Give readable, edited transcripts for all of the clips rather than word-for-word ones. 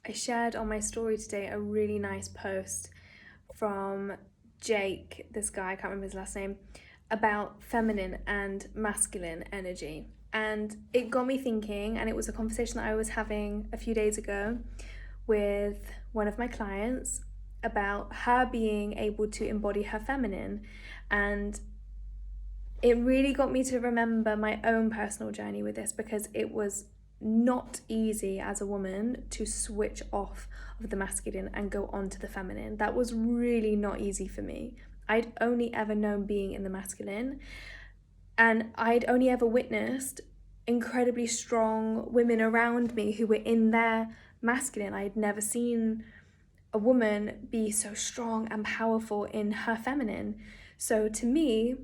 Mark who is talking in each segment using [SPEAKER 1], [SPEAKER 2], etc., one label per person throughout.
[SPEAKER 1] I shared on my story today a really nice post from Jake, this guy, I can't remember his last name, about feminine and masculine energy. And it got me thinking, and it was a conversation that I was having a few days ago with one of my clients about her being able to embody her feminine. And it really got me to remember my own personal journey with this, because it was not easy as a woman to switch off of the masculine and go on to the feminine. That was really not easy for me. I'd only ever known being in the masculine, and I'd only ever witnessed incredibly strong women around me who were in their masculine. I'd never seen a woman be so strong and powerful in her feminine. So to me,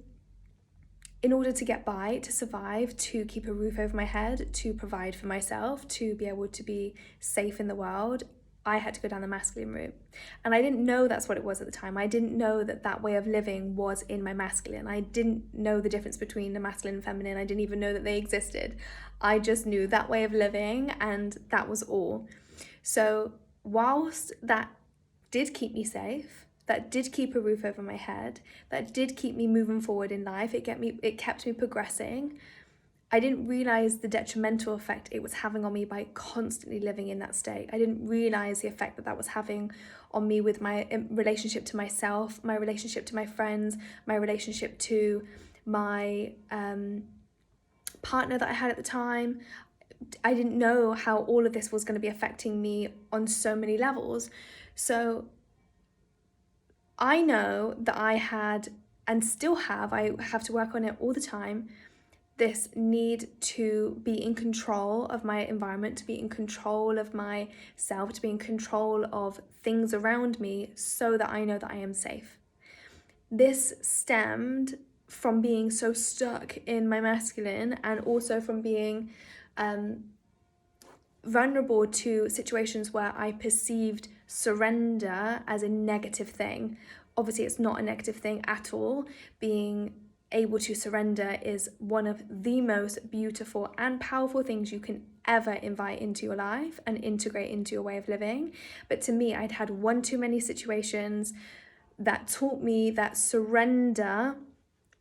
[SPEAKER 1] in order to get by, to survive, to keep a roof over my head, to provide for myself, to be able to be safe in the world, I had to go down the masculine route. And I didn't know that's what it was at the time. I didn't know that that way of living was in my masculine. I didn't know the difference between the masculine and feminine. I didn't even know that they existed. I just knew that way of living, and that was all. So whilst that did keep me safe, that did keep a roof over my head, that did keep me moving forward in life, it kept me progressing, I didn't realize the detrimental effect it was having on me by constantly living in that state. I didn't realize the effect that was having on me with my relationship to myself, my relationship to my friends, my relationship to my partner that I had at the time. I didn't know how all of this was going to be affecting me on so many levels. So I know that I had, and still have, I have to work on it all the time, this need to be in control of my environment, to be in control of myself, to be in control of things around me so that I know that I am safe. This stemmed from being so stuck in my masculine, and also from being vulnerable to situations where I perceived surrender as a negative thing. Obviously, it's not a negative thing at all. Being able to surrender is one of the most beautiful and powerful things you can ever invite into your life and integrate into your way of living. But to me, I'd had one too many situations that taught me that surrender,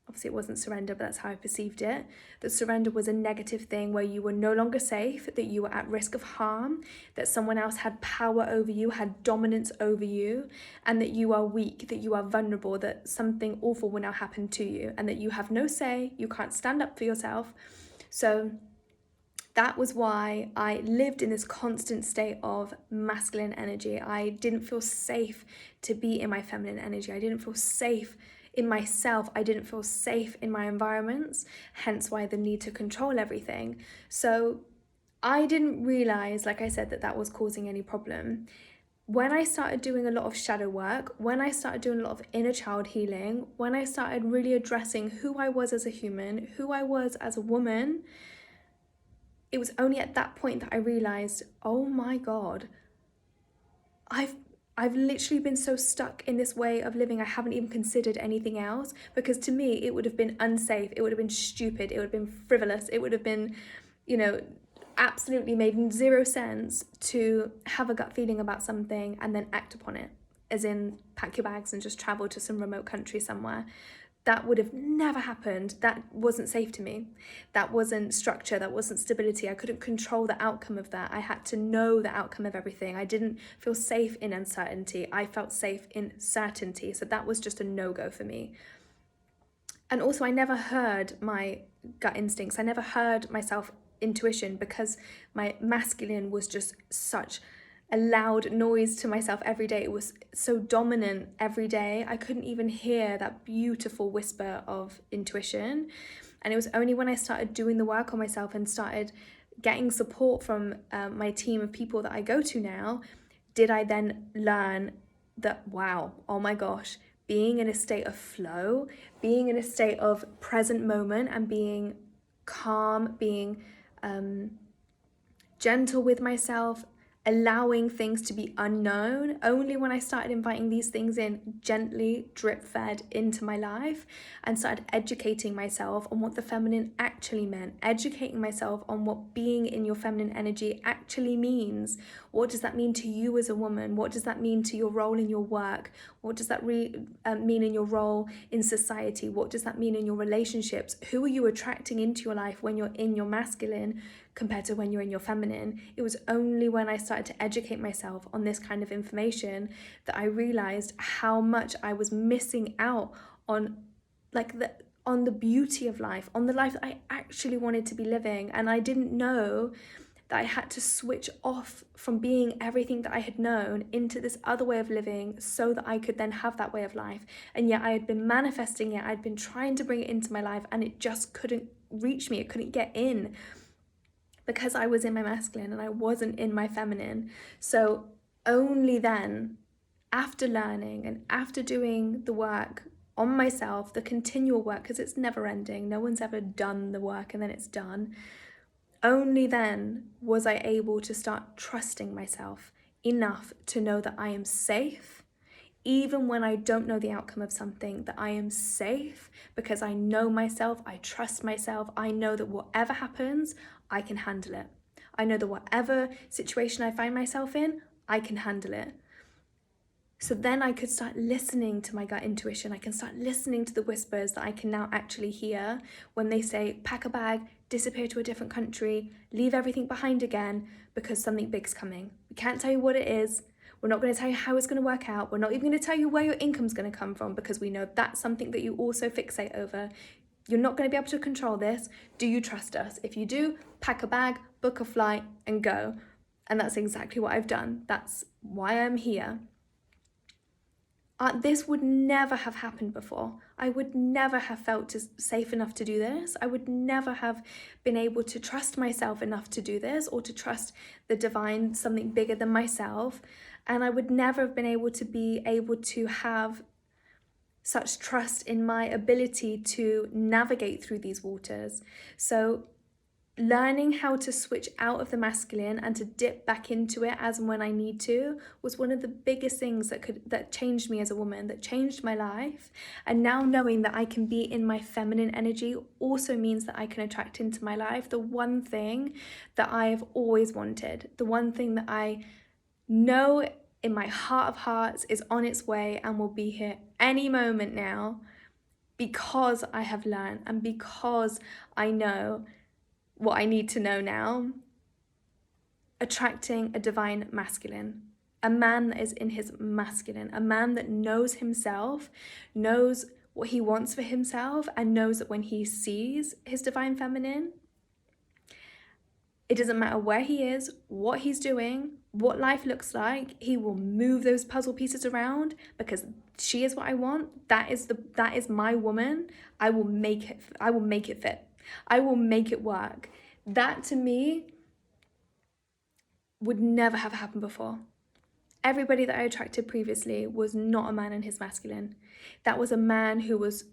[SPEAKER 1] obviously it wasn't surrender, but that's how I perceived it, that surrender was a negative thing, where you were no longer safe, that you were at risk of harm, that someone else had power over you, had dominance over you, and that you are weak, that you are vulnerable, that something awful will now happen to you, and that you have no say, you can't stand up for yourself. So that was why I lived in this constant state of masculine energy. I didn't feel safe to be in my feminine energy. I didn't feel safe in myself. I didn't feel safe in my environments, hence why the need to control everything. So I didn't realize, like I said, that that was causing any problem. When I started doing a lot of shadow work, when I started doing a lot of inner child healing, when I started really addressing who I was as a human, who I was as a woman, it was only at that point that I realized, oh my God, I've literally been so stuck in this way of living. I haven't even considered anything else, because to me it would have been unsafe, it would have been stupid, it would have been frivolous, it would have been, absolutely made zero sense to have a gut feeling about something and then act upon it, as in pack your bags and just travel to some remote country somewhere. That would have never happened. That wasn't safe to me. That wasn't structure. That wasn't stability. I couldn't control the outcome of that. I had to know the outcome of everything. I didn't feel safe in uncertainty. I felt safe in certainty. So that was just a no-go for me. And also, I never heard my gut instincts. I never heard myself intuition, because my masculine was just such a loud noise to myself every day. It was so dominant every day. I couldn't even hear that beautiful whisper of intuition. And it was only when I started doing the work on myself and started getting support from my team of people that I go to now, did I then learn that, wow, oh my gosh, being in a state of flow, being in a state of present moment, and being calm, being gentle with myself, allowing things to be unknown. Only when I started inviting these things in, gently drip fed into my life, and started educating myself on what the feminine actually meant, educating myself on what being in your feminine energy actually means. What does that mean to you as a woman? What does that mean to your role in your work? What does that mean in your role in society? What does that mean in your relationships? Who are you attracting into your life when you're in your masculine compared to when you're in your feminine? It was only when I started to educate myself on this kind of information that I realized how much I was missing out on on the beauty of life, on the life that I actually wanted to be living. And I didn't know that I had to switch off from being everything that I had known into this other way of living so that I could then have that way of life. And yet I had been manifesting it, I'd been trying to bring it into my life, and it just couldn't reach me, it couldn't get in, because I was in my masculine and I wasn't in my feminine. So only then, after learning and after doing the work on myself, the continual work, because it's never ending, no one's ever done the work and then it's done, only then was I able to start trusting myself enough to know that I am safe, even when I don't know the outcome of something, that I am safe because I know myself, I trust myself, I know that whatever happens, I can handle it. I know that whatever situation I find myself in, I can handle it. So then I could start listening to my gut intuition. I can start listening to the whispers that I can now actually hear when they say, pack a bag, disappear to a different country, leave everything behind again because something big's coming. We can't tell you what it is. We're not going to tell you how it's going to work out. We're not even going to tell you where your income's going to come from because we know that's something that you also fixate over. You're not going to be able to control this. Do you trust us? If you do, pack a bag, book a flight and go. And that's exactly what I've done. That's why I'm here. This would never have happened before. I would never have felt safe enough to do this. I would never have been able to trust myself enough to do this, or to trust the divine, something bigger than myself. And I would never have been able to have such trust in my ability to navigate through these waters. So learning how to switch out of the masculine and to dip back into it as and when I need to was one of the biggest things that changed me as a woman, that changed my life. And now knowing that I can be in my feminine energy also means that I can attract into my life the one thing that I have always wanted, the one thing that I know in my heart of hearts is on its way and will be here any moment now, because I have learned and because I know what I need to know now. Attracting a divine masculine, a man that is in his masculine, a man that knows himself, knows what he wants for himself, and knows that when he sees his divine feminine, it doesn't matter where he is, what he's doing, what life looks like, he will move those puzzle pieces around because she is what I want. That is my woman. I will make it fit. I will make it work. That to me would never have happened before. Everybody that I attracted previously was not a man in his masculine. That was a man who was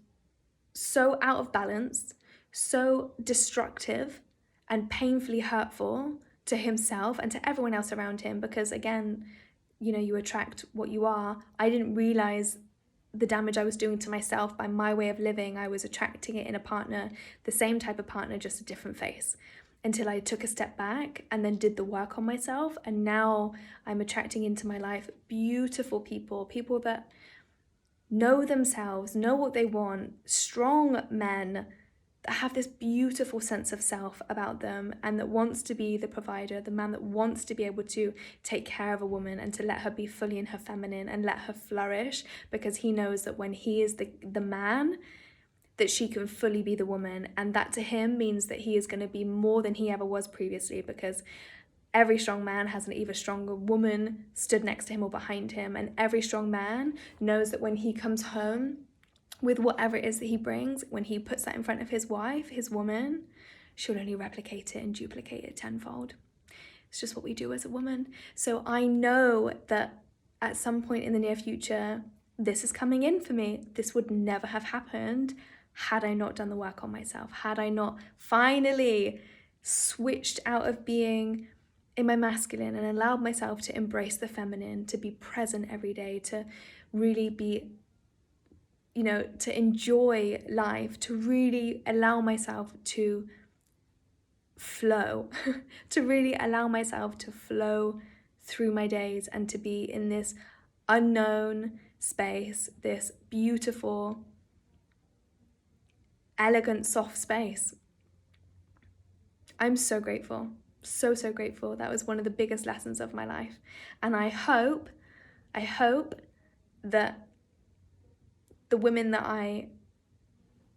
[SPEAKER 1] so out of balance, so destructive and painfully hurtful to himself and to everyone else around him, because again, you attract what you are. I didn't realize the damage I was doing to myself by my way of living. I was attracting it in a partner, the same type of partner, just a different face, until I took a step back and then did the work on myself. And now I'm attracting into my life beautiful people that know themselves, know what they want, strong men that have this beautiful sense of self about them, and that wants to be the provider, the man that wants to be able to take care of a woman and to let her be fully in her feminine and let her flourish, because he knows that when he is the man, that she can fully be the woman. And that to him means that he is going to be more than he ever was previously, because every strong man has an either stronger woman stood next to him or behind him, and every strong man knows that when he comes home with whatever it is that he brings, when he puts that in front of his wife, his woman, she'll only replicate it and duplicate it tenfold. It's just what we do as a woman. So I know that at some point in the near future, this is coming in for me. This would never have happened had I not done the work on myself, had I not finally switched out of being in my masculine and allowed myself to embrace the feminine, to be present every day, to really be, you know, to enjoy life, to really allow myself to flow, to really allow myself to flow through my days and to be in this unknown space, this beautiful, elegant, soft space. I'm so grateful, so grateful. That was one of the biggest lessons of my life. And I hope that the women that I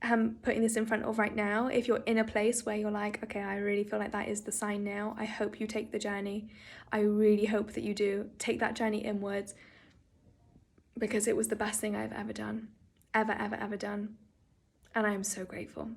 [SPEAKER 1] am putting this in front of right now, if you're in a place where you're like, okay, I really feel like that is the sign now, I hope you take the journey. I really hope that you do take that journey inwards, because it was the best thing I've ever done, ever done. And I am so grateful.